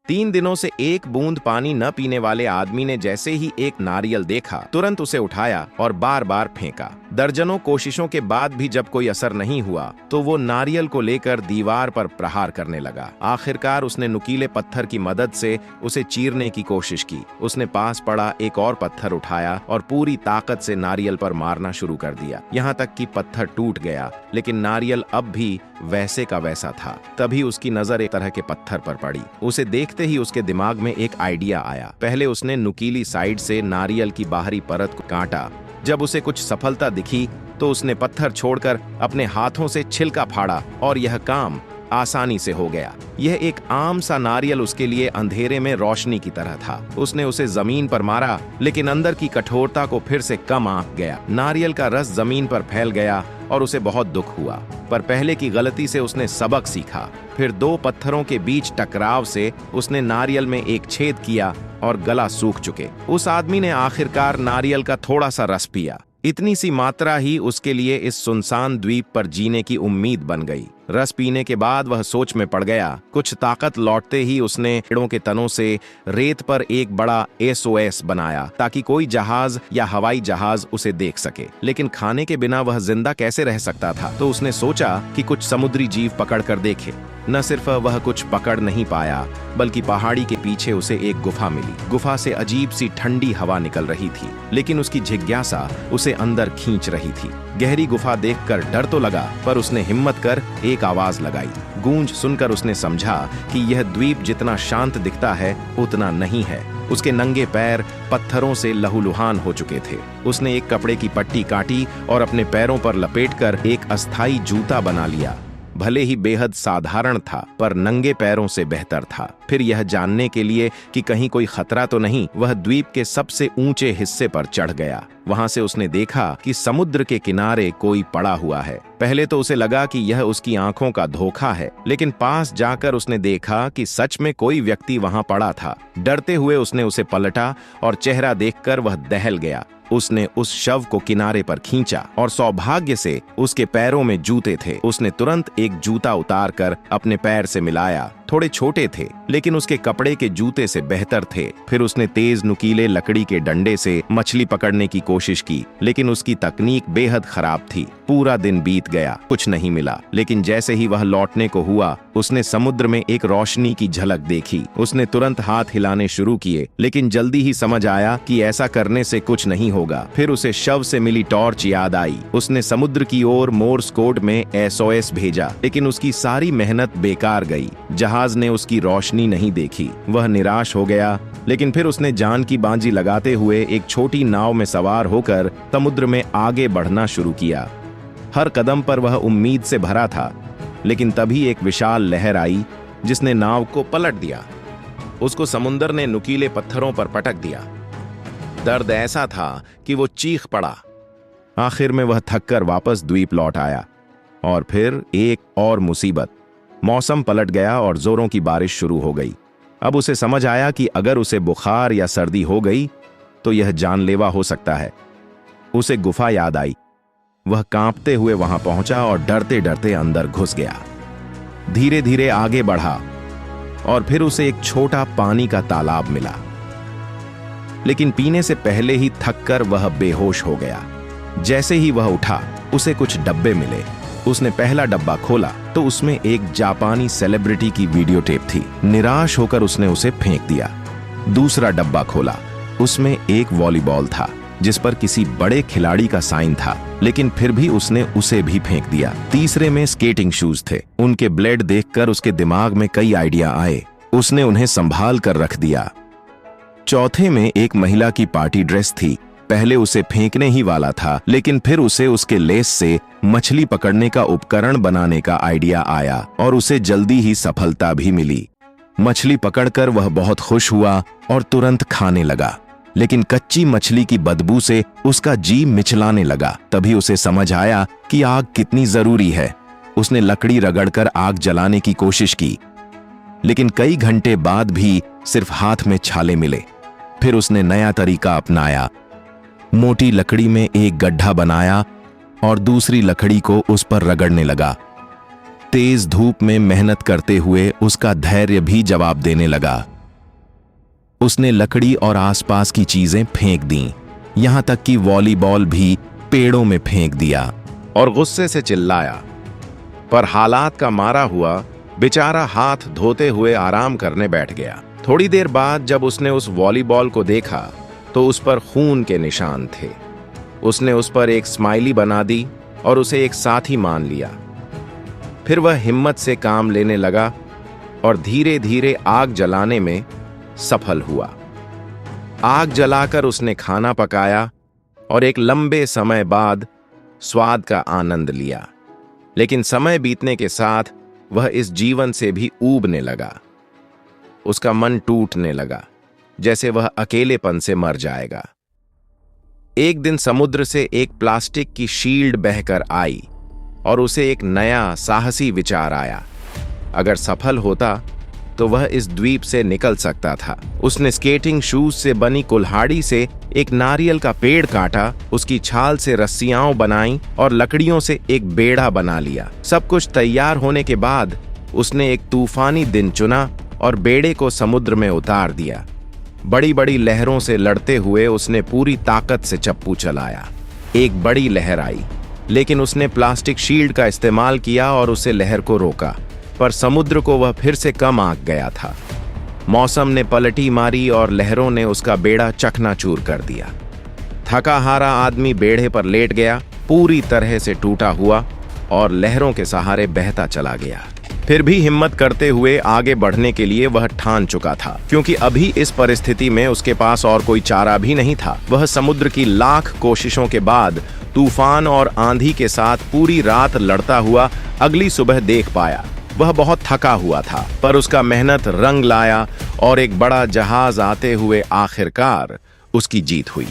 3 दिनों से एक बूंद पानी न पीने वाले आदमी ने जैसे ही एक नारियल देखा तुरंत उसे उठाया और बार बार फेंका। दर्जनों कोशिशों के बाद भी जब कोई असर नहीं हुआ तो वो नारियल को लेकर दीवार पर प्रहार करने लगा। आखिरकार उसने नुकीले पत्थर की मदद से उसे चीरने की कोशिश की। उसने पास पड़ा एक और पत्थर उठाया और पूरी ताकत से नारियल पर मारना शुरू कर दिया, यहाँ तक कि पत्थर टूट गया, लेकिन नारियल अब भी वैसे का वैसा था। तभी उसकी नजर एक तरह के पत्थर पर पड़ी। उसे देखते ही उसके दिमाग में एक आइडिया आया। पहले उसने नुकीली साइड से नारियल की बाहरी परत को काटा। जब उसे कुछ सफलता दिखी तो उसने पत्थर छोड़कर अपने हाथों से छिलका फाड़ा और यह काम आसानी से हो गया। यह एक आम सा नारियल उसके लिए अंधेरे में रोशनी की तरह था। उसने उसे जमीन पर मारा, लेकिन अंदर की कठोरता को फिर से कम आंक गया। नारियल का रस जमीन पर फैल गया और उसे बहुत दुख हुआ, पर पहले की गलती से उसने सबक सीखा। फिर 2 पत्थरों के बीच टकराव से उसने नारियल में एक छेद किया और गला सूख चुके उस आदमी ने आखिरकार नारियल का थोड़ा सा रस पिया। इतनी सी मात्रा ही उसके लिए इस सुनसान द्वीप पर जीने की उम्मीद बन गई। रस पीने के बाद वह सोच में पड़ गया। कुछ ताकत लौटते ही उसने पेड़ों के तनों से रेत पर एक बड़ा SOS बनाया ताकि कोई जहाज या हवाई जहाज उसे देख सके। लेकिन खाने के बिना वह जिंदा कैसे रह सकता था, तो उसने सोचा कि कुछ समुद्री जीव पकड़ कर देखे। न सिर्फ वह कुछ पकड़ नहीं पाया, बल्कि पहाड़ी के पीछे उसे एक गुफा मिली। गुफा से अजीब सी ठंडी हवा निकल रही थी, लेकिन उसकी जिज्ञासा उसे अंदर खींच रही थी। गहरी गुफा देखकर डर तो लगा, पर उसने हिम्मत कर एक आवाज लगाई। गूंज सुनकर उसने समझा कि यह द्वीप जितना शांत दिखता है उतना नहीं है। उसके नंगे पैर पत्थरों से लहूलुहान हो चुके थे। उसने एक कपड़े की पट्टी काटी और अपने पैरों पर लपेटकर एक अस्थाई जूता बना लिया। भले ही बेहद साधारण था, पर नंगे पैरों से बेहतर था। फिर यह जानने के लिए कि कहीं कोई खतरा तो नहीं, वह द्वीप के सबसे ऊंचे हिस्से पर चढ़ गया। वहां से उसने देखा कि समुद्र के किनारे कोई पड़ा हुआ है। पहले तो उसे लगा कि यह उसकी आंखों का धोखा है, लेकिन पास जाकर उसने देखा कि सच में कोई व्यक्ति वहां पड़ा था। डरते हुए उसने उसे पलटा और चेहरा देखकर वह दहल गया। उसने उस शव को किनारे पर खींचा और सौभाग्य से उसके पैरों में जूते थे। उसने तुरंत एक जूता उतारकर अपने पैर से मिलाया। थोड़े छोटे थे, लेकिन उसके कपड़े के जूते से बेहतर थे। फिर उसने तेज नुकीले लकड़ी के डंडे से मछली पकड़ने की कोशिश की, लेकिन उसकी तकनीक बेहद खराब थी। पूरा दिन बीत गया, कुछ नहीं मिला। लेकिन जैसे ही वह लौटने को हुआ, उसने समुद्र में एक रोशनी की झलक देखी। उसने तुरंत हाथ हिलाने शुरू किए, लेकिन जल्दी ही समझ आया कि ऐसा करने से कुछ नहीं होगा। फिर उसे शव से मिली टॉर्च याद आई। उसने समुद्र की ओर मोर्स कोड में SOS भेजा, लेकिन उसकी सारी मेहनत बेकार गई। जहाज ने उसकी रोशनी नहीं देखी। वह निराश हो गया, लेकिन फिर उसने जान की बाजी लगाते हुए एक छोटी नाव में सवार होकर समुद्र में आगे बढ़ना शुरू किया। हर कदम पर वह उम्मीद से भरा था, लेकिन तभी एक विशाल लहर आई जिसने नाव को पलट दिया। उसको समुद्र ने नुकीले पत्थरों पर पटक दिया। दर्द ऐसा था कि वो चीख पड़ा। आखिर में वह थककर वापस द्वीप लौट आया। और फिर एक और मुसीबत। मौसम पलट गया और जोरों की बारिश शुरू हो गई। अब उसे समझ आया कि अगर उसे बुखार या सर्दी हो गई तो यह जानलेवा हो सकता है। उसे गुफा याद आई। वह कांपते हुए वहां पहुंचा और डरते डरते अंदर घुस गया। धीरे धीरे आगे बढ़ा और फिर उसे एक छोटा पानी का तालाब मिला, लेकिन पीने से पहले ही थककर वह बेहोश हो गया। जैसे ही वह उठा, उसे कुछ डब्बे मिले। उसने पहला डब्बा खोला तो उसमें एक जापानी सेलिब्रिटी की वीडियो टेप थी। निराश होकर उसने उसे फेंक दिया। दूसरा डब्बा खोला, उसमें एक वॉलीबॉल था जिस पर किसी बड़े खिलाड़ी का साइन था, लेकिन फिर भी उसने उसे भी फेंक दिया। तीसरे में स्केटिंग शूज थे। उनके ब्लेड देखकर उसके दिमाग में कई आइडिया आए। उसने उन्हें संभाल कर रख दिया। चौथे में एक महिला की पार्टी ड्रेस थी। पहले उसे फेंकने ही वाला था, लेकिन फिर उसे उसके लेस से मछली पकड़ने का उपकरण बनाने का आइडिया आया और उसे जल्दी ही सफलता भी मिली। मछली पकड़कर वह बहुत खुश हुआ और तुरंत खाने लगा, लेकिन कच्ची मछली की बदबू से उसका जी मिचलाने लगा। तभी उसे समझ आया कि आग कितनी जरूरी है। उसने लकड़ी रगड़कर आग जलाने की कोशिश की, लेकिन कई घंटे बाद भी सिर्फ हाथ में छाले मिले। फिर उसने नया तरीका अपनाया। मोटी लकड़ी में एक गड्ढा बनाया और दूसरी लकड़ी को उस पर रगड़ने लगा। तेज धूप में मेहनत करते हुए उसका धैर्य भी जवाब देने लगा। उसने लकड़ी और आसपास की चीजें फेंक दी, यहां तक कि वॉलीबॉल भी पेड़ों में फेंक दिया और गुस्से से चिल्लाया। पर हालात का मारा हुआ बेचारा हाथ धोते हुए आराम करने बैठ गया। थोड़ी देर बाद जब उसने उस वॉलीबॉल को देखा तो उस पर खून के निशान थे। उसने उस पर एक स्माइली बना दी और उसे एक साथी मान लिया। फिर वह हिम्मत से काम लेने लगा और धीरे धीरे आग जलाने में सफल हुआ। आग जलाकर उसने खाना पकाया और एक लंबे समय बाद स्वाद का आनंद लिया। लेकिन समय बीतने के साथ वह इस जीवन से भी ऊबने लगा। उसका मन टूटने लगा, जैसे वह अकेलेपन से मर जाएगा। एक दिन समुद्र से एक प्लास्टिक की शील्ड बहकर आई और उसे एक नया साहसी विचार आया। अगर सफल होता तो वह इस द्वीप से निकल सकता था। उसने स्केटिंग शूज से बनी कुल्हाड़ी से एक नारियल का पेड़ काटा, उसकी छाल से रस्सियां बनाई और लकड़ियों से एक बेड़ा बना लिया। सब कुछ तैयार होने के बाद उसने एक तूफानी दिन चुना और बेड़े को समुद्र में उतार दिया। बड़ी बड़ी लहरों से लड़ते हुए उसने पूरी ताकत से चप्पू चलाया। एक बड़ी लहर आई, लेकिन उसने प्लास्टिक शील्ड का इस्तेमाल किया और उसे लहर को रोका, पर समुद्र को वह फिर से कम आंक गया था। मौसम ने पलटी मारी और लहरों ने उसका बेड़ा चकनाचूर कर दिया। थका हारा आदमी बेड़े पर लेट गया, पूरी तरह से टूटा हुआ और लहरों के सहारे बहता चला गया। फिर भी हिम्मत करते हुए आगे बढ़ने के लिए वह ठान चुका था, क्योंकि अभी इस परिस्थिति में उसके पास और कोई चारा भी नहीं था। वह समुद्र की लाख कोशिशों के बाद तूफान और आंधी के साथ पूरी रात लड़ता हुआ अगली सुबह देख पाया। वह बहुत थका हुआ था, पर उसका मेहनत रंग लाया और एक बड़ा जहाज आते हुए आखिरकार उसकी जीत हुई।